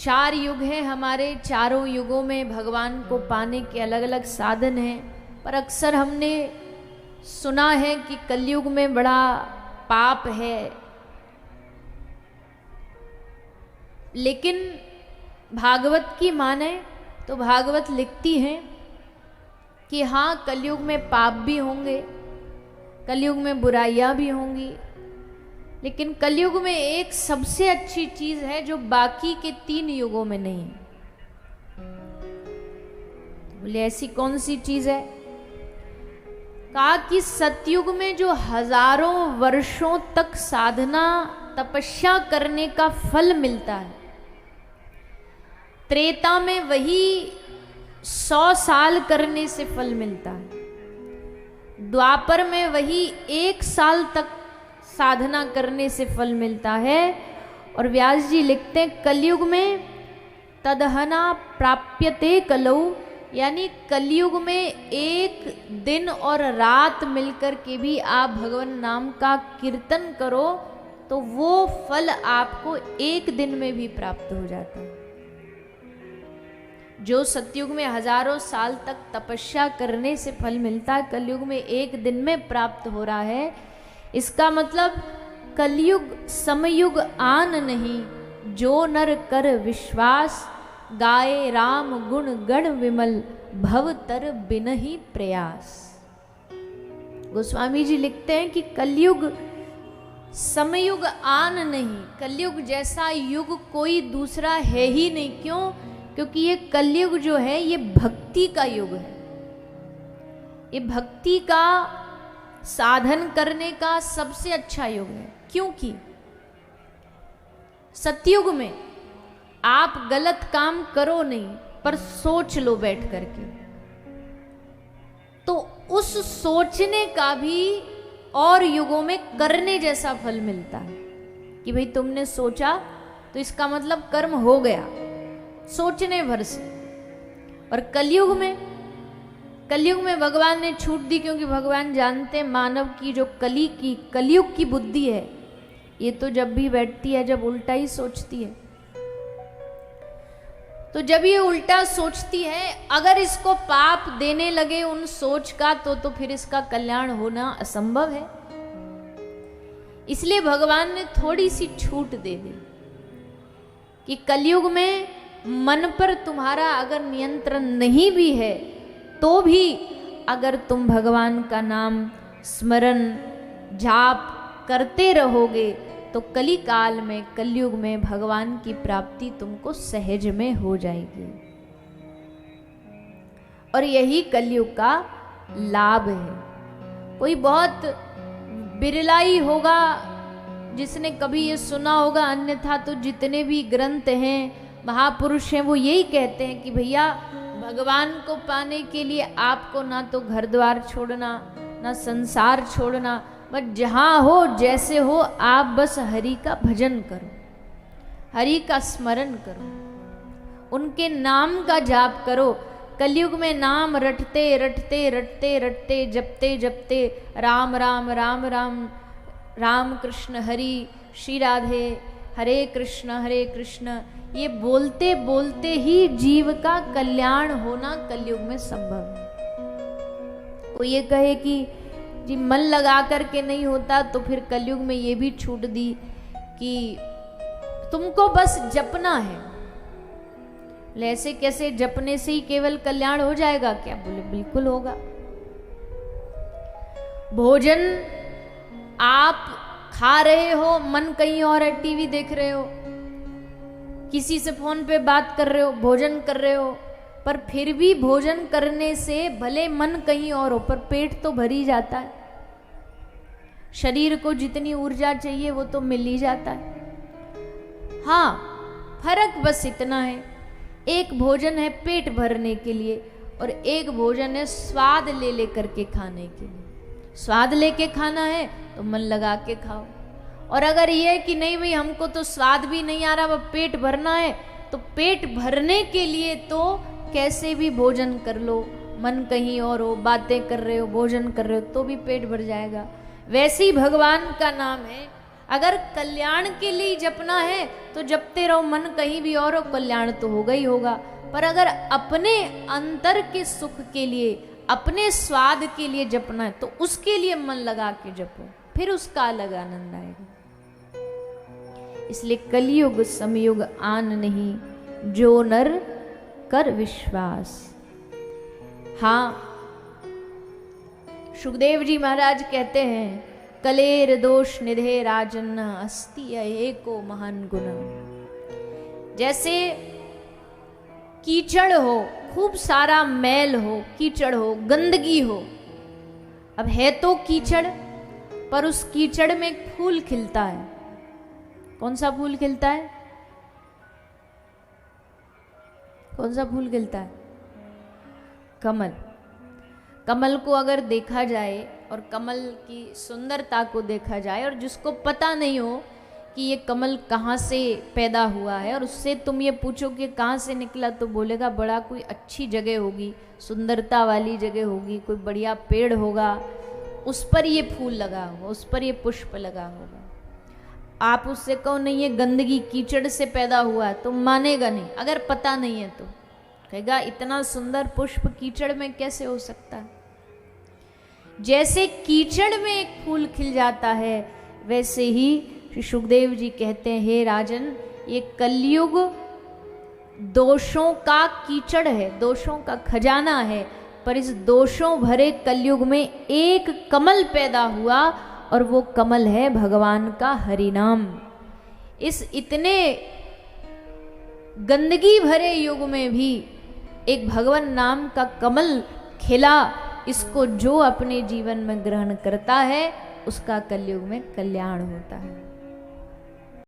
चार युग हैं हमारे, चारों युगों में भगवान को पाने के अलग अलग साधन हैं, पर अक्सर हमने सुना है कि कलयुग में बड़ा पाप है। लेकिन भागवत की माने तो भागवत लिखती हैं कि हाँ, कलयुग में पाप भी होंगे, कलयुग में बुराइयां भी होंगी, लेकिन कलयुग में एक सबसे अच्छी चीज है जो बाकी के 3 युगों में नहीं है। बोले ऐसी कौन सी चीज है? कहा कि सतयुग में जो हजारों वर्षों तक साधना तपस्या करने का फल मिलता है, त्रेता में वही 100 साल करने से फल मिलता है, द्वापर में वही 1 साल तक साधना करने से फल मिलता है। और व्यास जी लिखते हैं कलयुग में तदहना प्राप्यते कलौ, यानी कलयुग में 1 दिन और रात मिलकर के भी आप भगवान नाम का कीर्तन करो तो वो फल आपको 1 दिन में भी प्राप्त हो जाता है। जो सतयुग में हजारों साल तक तपस्या करने से फल मिलता है, कलयुग में 1 दिन में प्राप्त हो रहा है। इसका मतलब कलयुग समयुग आन नहीं, जो नर कर विश्वास, गाए राम गुण गण विमल, भव तर बिनहि प्रयास। गोस्वामी जी लिखते हैं कि कलयुग समयुग आन नहीं, कलयुग जैसा युग कोई दूसरा है ही नहीं। क्यों? क्योंकि ये कलयुग जो है ये भक्ति का युग है, ये भक्ति का साधन करने का सबसे अच्छा युग है। क्योंकि सतयुग में आप गलत काम करो नहीं, पर सोच लो बैठ करके, तो उस सोचने का भी और युगों में करने जैसा फल मिलता है कि भाई तुमने सोचा तो इसका मतलब कर्म हो गया, सोचने भर से। और कलयुग में भगवान ने छूट दी, क्योंकि भगवान जानते हैं मानव की जो कलयुग की बुद्धि है, ये तो जब भी बैठती है जब उल्टा ही सोचती है। तो जब ये उल्टा सोचती है, अगर इसको पाप देने लगे उन सोच का तो फिर इसका कल्याण होना असंभव है। इसलिए भगवान ने थोड़ी सी छूट दे दी कि कलयुग में मन पर तुम्हारा अगर नियंत्रण नहीं भी है तो भी अगर तुम भगवान का नाम स्मरण जाप करते रहोगे तो कली काल में कलयुग में भगवान की प्राप्ति तुमको सहज में हो जाएगी। और यही कलयुग का लाभ है। कोई बहुत बिरला ही होगा जिसने कभी ये सुना होगा, अन्यथा तो जितने भी ग्रंथ हैं, महापुरुष हैं, वो यही कहते हैं कि भैया भगवान को पाने के लिए आपको ना तो घर द्वार छोड़ना, ना संसार छोड़ना, बस जहाँ हो जैसे हो आप बस हरि का भजन करो, हरि का स्मरण करो, उनके नाम का जाप करो। कलयुग में नाम रटते रटते रटते रटते जपते जपते राम राम राम राम राम कृष्ण हरि श्री राधे हरे कृष्ण ये बोलते बोलते ही जीव का कल्याण होना कलयुग में संभव है। कोई ये कहे कि जी मन लगा करके नहीं होता, तो फिर कलयुग में ये भी छूट दी कि तुमको बस जपना है। ऐसे कैसे जपने से ही केवल कल्याण हो जाएगा क्या? बोले बिल्कुल होगा। भोजन आप खा रहे हो, मन कहीं और है, टीवी देख रहे हो, किसी से फोन पे बात कर रहे हो, भोजन कर रहे हो, पर फिर भी भोजन करने से भले मन कहीं और हो पर पेट तो भर ही जाता है। शरीर को जितनी ऊर्जा चाहिए वो तो मिल ही जाता है। हाँ, फर्क बस इतना है, एक भोजन है पेट भरने के लिए और एक भोजन है स्वाद ले लेकर के खाने के लिए। स्वाद लेके खाना है तो मन लगा के खाओ, और अगर ये है कि नहीं भाई हमको तो स्वाद भी नहीं आ रहा, वह पेट भरना है, तो पेट भरने के लिए तो कैसे भी भोजन कर लो, मन कहीं और हो, बातें कर रहे हो, भोजन कर रहे हो तो भी पेट भर जाएगा। वैसे ही भगवान का नाम है, अगर कल्याण के लिए जपना है तो जपते रहो, मन कहीं भी और हो, कल्याण तो होगा ही होगा। पर अगर अपने अंतर के सुख के लिए, अपने स्वाद के लिए जपना है तो उसके लिए मन लगा के जपो, फिर उसका अलग आनंद आएगा। इसलिए कलयुग समयुग आन नहीं, जो नर कर विश्वास। हाँ, सुखदेव जी महाराज कहते हैं, कलेर दोष निधे राजन अस्ति एको महान गुण। जैसे कीचड़ हो, खूब सारा मैल हो, कीचड़ हो, गंदगी हो, अब है तो कीचड़, पर उस कीचड़ में एक फूल खिलता है। कौन सा फूल खिलता है? कौन सा फूल खिलता है? कमल। कमल को अगर देखा जाए और कमल की सुंदरता को देखा जाए, और जिसको पता नहीं हो कि ये कमल कहाँ से पैदा हुआ है, और उससे तुम ये पूछो कि कहाँ से निकला, तो बोलेगा बड़ा कोई अच्छी जगह होगी, सुंदरता वाली जगह होगी, कोई बढ़िया पेड़ होगा, उस पर ये फूल लगा होगा, उस पर ये पुष्प लगा होगा। आप उससे कहो नहीं ये गंदगी कीचड़ से पैदा हुआ है, तो मानेगा नहीं। अगर पता नहीं है तो कहेगा इतना सुंदर पुष्प कीचड़ में कैसे हो सकता है। जैसे कीचड़ में एक फूल खिल जाता है, वैसे ही श्री सुखदेव जी कहते हैं, हे राजन, ये कलयुग दोषों का कीचड़ है, दोषों का खजाना है, पर इस दोषों भरे कलयुग में एक कमल पैदा हुआ, और वो कमल है भगवान का हरिनाम। इस इतने गंदगी भरे युग में भी एक भगवान नाम का कमल खिला, इसको जो अपने जीवन में ग्रहण करता है उसका कलयुग में कल्याण होता है।